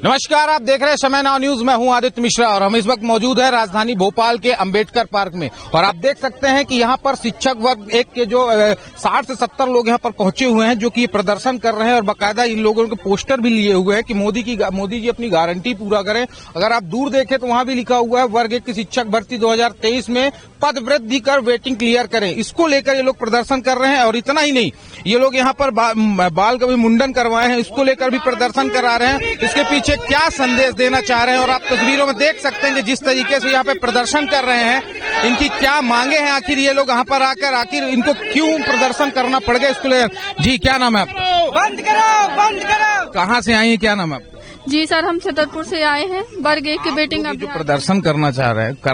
नमस्कार, आप देख रहे हैं समय नाउ न्यूज। मैं हूं आदित्य मिश्रा और हम इस वक्त मौजूद है राजधानी भोपाल के अंबेडकर पार्क में। और आप देख सकते हैं कि यहां पर शिक्षक वर्ग एक के जो 60 से 70 लोग यहां पर पहुंचे हुए हैं, जो कि प्रदर्शन कर रहे हैं और बाकायदा इन लोगों के पोस्टर भी लिए हुए हैं कि मोदी जी अपनी गारंटी पूरा करें। अगर आप दूर देखें तो वहां भी लिखा हुआ है वर्ग 1 की शिक्षक भर्ती 2023 में पद वृद्धि कर वेटिंग क्लियर करें। इसको लेकर ये लोग प्रदर्शन कर रहे हैं। और इतना ही नहीं, ये लोग यहाँ पर बाल का भी मुंडन करवाए हैं, इसको लेकर भी प्रदर्शन करा रहे हैं। इसके पीछे क्या संदेश देना चाह रहे हैं और आप तस्वीरों में देख सकते हैं कि जिस तरीके से यहाँ पे प्रदर्शन कर रहे हैं, इनकी क्या मांगे हैं, आखिर ये लोग यहाँ पर आखिर इनको क्यों प्रदर्शन करना पड़ गया, इसको ले। जी, क्या नाम है आपका? बंद करो, बंद करो। कहाँ से आई है, क्या नाम है आपका? जी सर, हम छतरपुर से आए हैं। वर्ग 1 की बेटिंग जो प्रदर्शन कर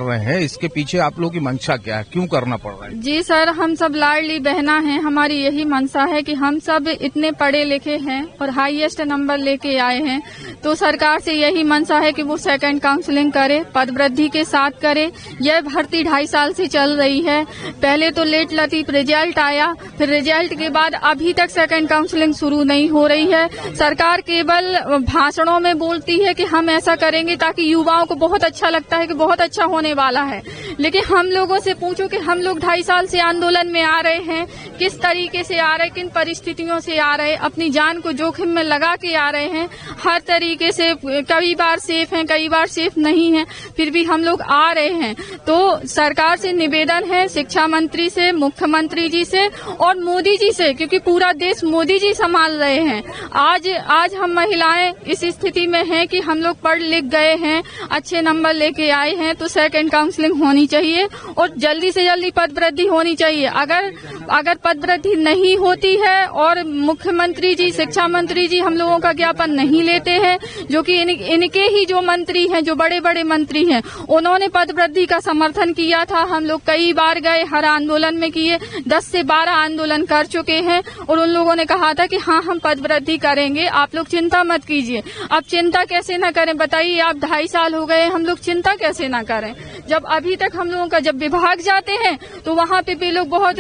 रहे हैं, इसके पीछे आप लोगों की मंशा क्या है, क्यों करना पड़ रहा है? जी सर, हम सब लाडली बहना हैं। हमारी यही मंशा है कि हम सब इतने पढ़े लिखे हैं और हाईएस्ट नंबर लेके आए हैं, तो सरकार से यही मंशा है कि वो सेकंड काउंसलिंग करे, पद वृद्धि के साथ करे। यह भर्ती 2.5 साल से चल रही है। पहले तो लेट लतीफ रिजल्ट आया, फिर रिजल्ट के बाद अभी तक सेकंड काउंसलिंग शुरू नहीं हो रही है। सरकार केवल भाषणों में बोलती है कि हम ऐसा करेंगे ताकि युवाओं को बहुत अच्छा लगता है कि बहुत अच्छा होने वाला है, लेकिन हम लोगों से पूछो कि हम लोग 2.5 साल से आंदोलन में आ रहे हैं, किस तरीके से आ रहे हैं, किन परिस्थितियों से आ रहे हैं, अपनी जान को जोखिम में लगा के आ रहे हैं, हर तरीके से। कई बार सेफ हैं, कई बार सेफ नहीं है, फिर भी हम लोग आ रहे हैं। तो सरकार से निवेदन है, शिक्षा मंत्री से, मुख्यमंत्री जी से और मोदी जी से, क्योंकि पूरा देश मोदी जी संभाल रहे हैं। आज हम महिलाएं इस स्थिति में हैं कि हम लोग पढ़ लिख गए हैं, अच्छे नंबर लेके आए हैं, तो सेकंड काउंसलिंग होनी चाहिए और जल्दी से जल्दी पद वृद्धि होनी चाहिए। अगर पद वृद्धि नहीं होती है और मुख्यमंत्री जी, शिक्षा मंत्री जी हम लोगों का ज्ञापन नहीं लेते हैं, जो कि इनके ही जो मंत्री हैं, जो बड़े बड़े मंत्री हैं, उन्होंने पद वृद्धि का समर्थन किया था। हम लोग कई बार गए, हर आंदोलन में किए, 10 से 12 आंदोलन कर चुके हैं और उन लोगों ने कहा था कि हाँ, हम पद वृद्धि करेंगे, आप लोग चिंता मत कीजिए। अब चिंता कैसे न करें बताइए? आप 2.5 साल हो गए, हम लोग चिंता कैसे न करें? जब अभी तक हम लोगों का, जब विभाग जाते हैं तो वहाँ पे भी लोग बहुत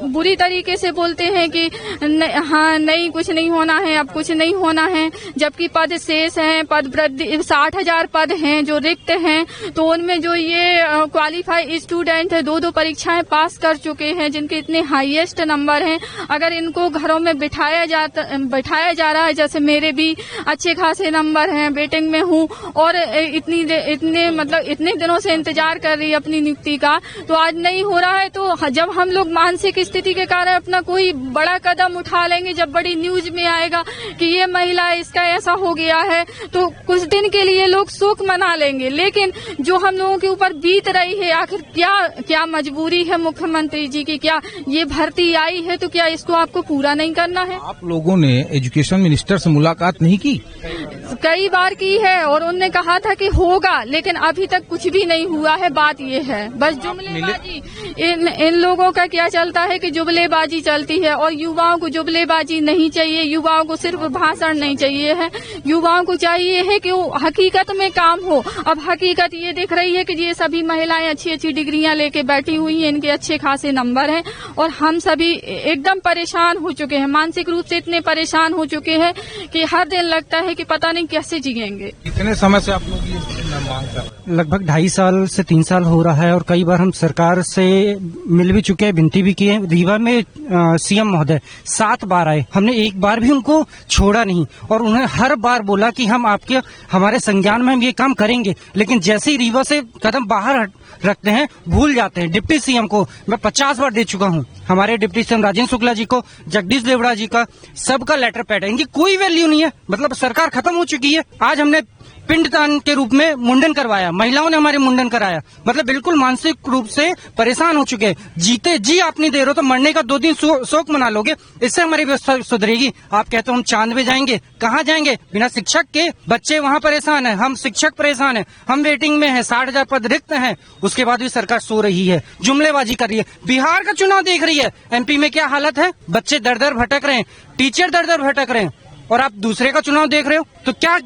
बुरी तरीके से बोलते हैं कि हाँ नहीं, कुछ नहीं होना है, अब कुछ नहीं होना है, जबकि पद शेष हैं, पद वृद्धि 60,000 पद हैं जो रिक्त हैं। तो उनमें जो ये क्वालिफाई स्टूडेंट है, 2 परीक्षाएं पास कर चुके हैं, जिनके इतने हाईएस्ट नंबर हैं, अगर इनको घरों में बिठाया जा रहा है, जैसे मेरे भी अच्छे खासे नंबर हैं, वेटिंग में हूँ और इतने दिनों से इंतजार कर रही है अपनी नियुक्ति का, तो आज नहीं हो रहा है। तो जब हम लोग मानसिक स्थिति के कारण अपना कोई बड़ा कदम उठा लेंगे, जब बड़ी न्यूज में आएगा कि ये महिला, इसका ऐसा हो गया है, तो कुछ दिन के लिए लोग शोक मना लेंगे, लेकिन जो हम लोगों के ऊपर बीत रही है, आखिर क्या मजबूरी है मुख्यमंत्री जी की? क्या ये भर्ती आई है तो क्या इसको आपको पूरा नहीं करना है? आप लोगों ने एजुकेशन मिनिस्टर से मुलाकात नहीं की? कई बार की है और उन्होंने कहा था कि होगा, लेकिन अभी तक कुछ भी नहीं हुआ है। बात ये है, बस जुमलेबाजी। इन लोगों का क्या चलता है कि जुमलेबाजी चलती है और युवाओं को जुमलेबाजी नहीं चाहिए, युवाओं को सिर्फ भाषण नहीं चाहिए है, युवाओं को चाहिए है कि वो हकीकत में काम हो। अब हकीकत ये दिख रही है कि ये सभी महिलाएं अच्छी डिग्रियां लेके बैठी हुई हैं, इनके अच्छे खासे नंबर हैं और हम सभी एकदम परेशान हो चुके हैं, मानसिक रूप से इतने परेशान हो चुके हैं कि हर दिन लगता है कि पता नहीं कैसे जिएंगे। कितने समय से आप लोग ये मांग कर रहे हैं? लगभग 2.5 साल से 3 साल हो रहा है और कई बार हम सरकार से मिल भी चुके हैं, विनती भी की है। रीवा में सीएम महोदय 7 बार आए, हमने एक बार भी उनको छोड़ा नहीं और उन्हें हर बार बोला कि हम हमारे संज्ञान में हम ये काम करेंगे, लेकिन जैसे ही रीवा से कदम बाहर रखते हैं, भूल जाते हैं। डिप्टी सीएम को मैं 50 बार दे चुका हूँ, हमारे डिप्टी सीएम राजेंद्र शुक्ला जी को, जगदीश देवड़ा जी का, सबका लेटर पैड है, इनकी कोई वैल्यू नहीं है। मतलब सरकार खत्म हो चुकी है। आज हमने पिंडदान के रूप में मुंडन करवाया, महिलाओं ने हमारे मुंडन कराया, मतलब बिल्कुल मानसिक रूप से परेशान हो चुके हैं। जीते जी आप नहीं दे रहे हो तो मरने का 2 दिन शोक मना लोगे, इससे हमारी व्यवस्था सुधरेगी? आप कहते हो हम चांद पे जाएंगे, कहाँ जाएंगे? बिना शिक्षक के बच्चे वहाँ परेशान है, हम शिक्षक परेशान है, हम वेटिंग में है, 60,000 पद रिक्त हैं, उसके बाद भी सरकार सो रही है, जुमलेबाजी कर रही है। बिहार का चुनाव देख रही है, एमपी में क्या हालत है, बच्चे दर दर भटक रहे हैं, टीचर दर दर भटक रहे हैं, और आप दूसरे का चुनाव देख रहे हो। तो क्या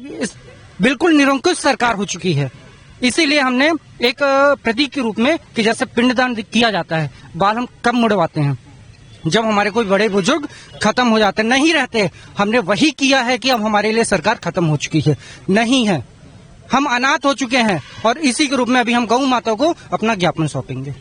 बिल्कुल निरंकुश सरकार हो चुकी है। इसीलिए हमने एक प्रतीक के रूप में कि जैसे पिंडदान किया जाता है, बाल हम कब मुड़वाते हैं जब हमारे कोई बड़े बुजुर्ग खत्म हो जाते नहीं रहते, हमने वही किया है कि अब हमारे लिए सरकार खत्म हो चुकी है, नहीं है, हम अनाथ हो चुके हैं और इसी के रूप में अभी हम गौ माता को अपना ज्ञापन सौंपेंगे।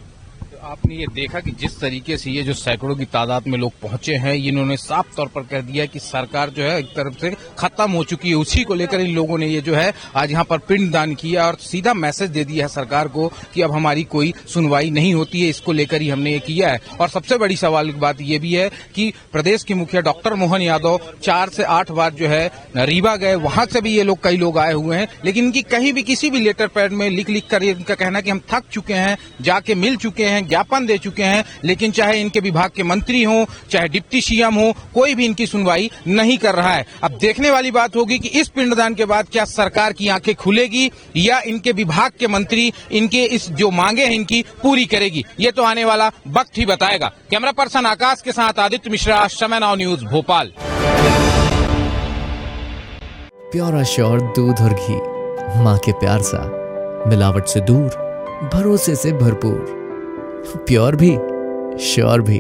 आपने ये देखा कि जिस तरीके से ये जो सैकड़ों की तादाद में लोग पहुंचे हैं, इन्होंने साफ तौर पर कह दिया कि सरकार जो है एक तरफ से खत्म हो चुकी है। उसी को लेकर इन लोगों ने ये जो है आज यहाँ पर पिंडदान किया और सीधा मैसेज दे दिया है सरकार को कि अब हमारी कोई सुनवाई नहीं होती है। इसको लेकर ही हमने ये किया है। और सबसे बड़ी सवाल की बात ये भी है कि प्रदेश के मुखिया डॉक्टर मोहन यादव 4 से 8 बार जो है रीवा गए, वहां से भी ये लोग कई लोग आए हुए हैं, लेकिन इनकी कहीं भी किसी भी लेटर पैड में लिख कर इनका कहना कि हम थक चुके हैं, जाके मिल चुके हैं, ज्ञापन दे चुके हैं, लेकिन चाहे इनके विभाग के मंत्री हों, चाहे डिप्टी सीएम हो, कोई भी इनकी सुनवाई नहीं कर रहा है। अब देखने वाली बात होगी कि इस पिंडदान के बाद क्या सरकार की आंखें खुलेगी या इनके विभाग के मंत्री इनके इस जो मांगे हैं इनकी पूरी करेगी। ये तो आने वाला वक्त ही बताएगा। कैमरा पर्सन आकाश के साथ आदित्य मिश्रा, समय now news, Bhopal. Pure sure दूध और घी, माँ के प्यार सा, मिलावट से दूर, भरोसे से भरपूर, प्योर भी श्योर भी।